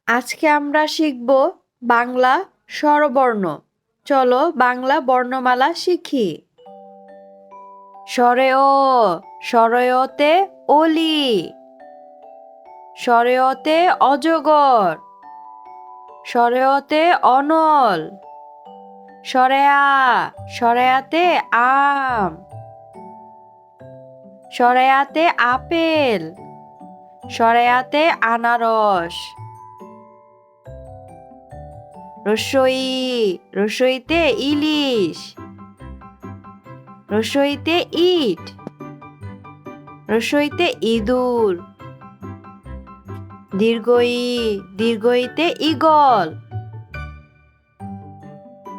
আজকে আমরা শিখব বাংলা স্বরবর্ণ। চলো বাংলা বর্ণমালা শিখি। স্বরে অ, স্বরয়তে অলি, স্বরয়তে অজগর, স্বরয়তে অনল, স্বরেয়া, স্বরেয়াতে আম, স্বরেয়াতে আপেল, স্বরেয়াতে আনারস। রসই, রসইতে ইলিশ, রসইতে ইট, রসইতে ইঁদুর। দীর্ঘই, দীর্ঘইতে ঈগল,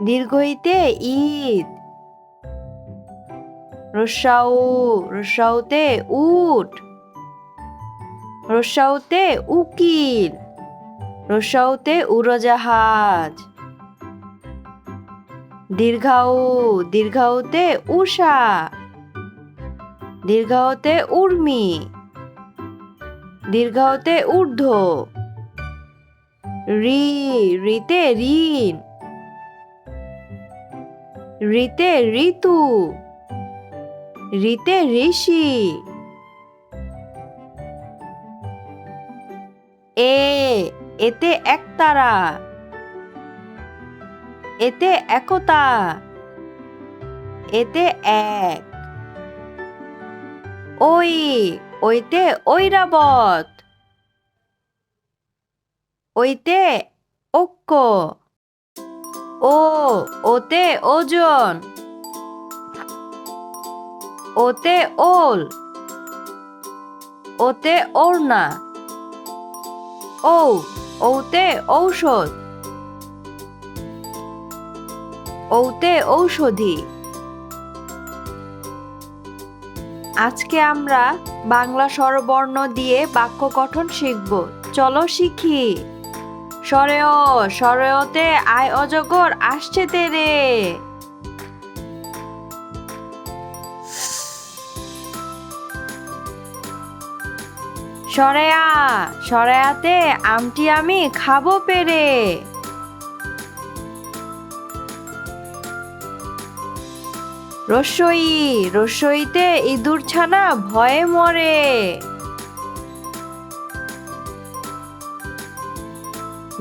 দীর্ঘইতে ঈদ। রস্যাউ, রস্যাউতে উট, রস্যাউতে উকিল, রস্যাউতে উড়োজাহাজ। দীর্ঘাউ, দীর্ঘাউতে উষা, দীর্ঘাউতে উর্মি, দীর্ঘাউতে ঊর্ধ্ব। রি, রিতে ঋণ, রিতে ঋতু, রিতে ঋষি। এ, এতে একতারা, এতে একতা, এতে এক। ওই, ওইতে ঐরাবত, ওইতে ঐক্য। ও, ওতে ওজন, ওতে ওল, ওতে ওড়না। ও, ওতে ঔষধ, ওতে ঔষধি। আজকে আমরা বাংলা স্বরবর্ণ দিয়ে বাক্য গঠন শিখব। চলো শিখি। স্বরে অ, স্বরেয়তে আয় অজগর আসছে তেরে। স্বরেয়া, স্বরেয়াতে আমটি আমি খাবো পেরে। রস্যই, রস্যইতে ইঁদুর ছানা ভয়ে মরে।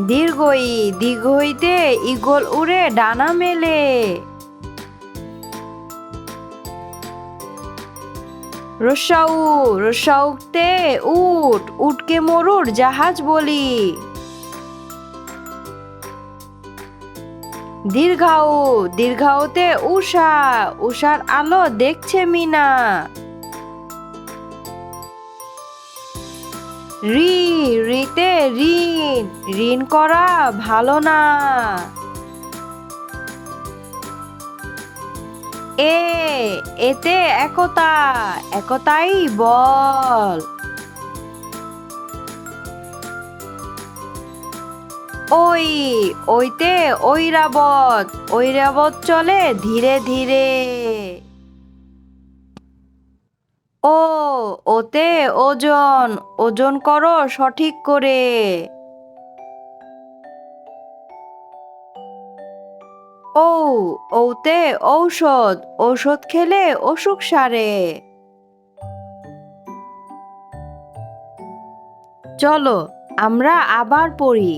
দীর্ঘই, দীর্ঘইতে ঈগল উড়ে ডানা মেলে। রস্যাউ, রস্যাউতে উট, উটকে মরুর জাহাজ বলি। দীর্ঘাউ, দীর্ঘাউতে উষা, উষার আলো দেখছে মিনা। রি, রিতে ঋণ, ঋণ করা ভালো না। এ, এতে একতা, একতাই বল। ওই, ওইতে ঐরাবত, ঐরাবত চলে ধীরে ধীরে। ও, ওতে ওজন, ওজন করো সঠিক করে। ও, ওতে ঔষধ, ঔষধ খেলে অসুখ সারে। চলো আমরা আবার পড়ি।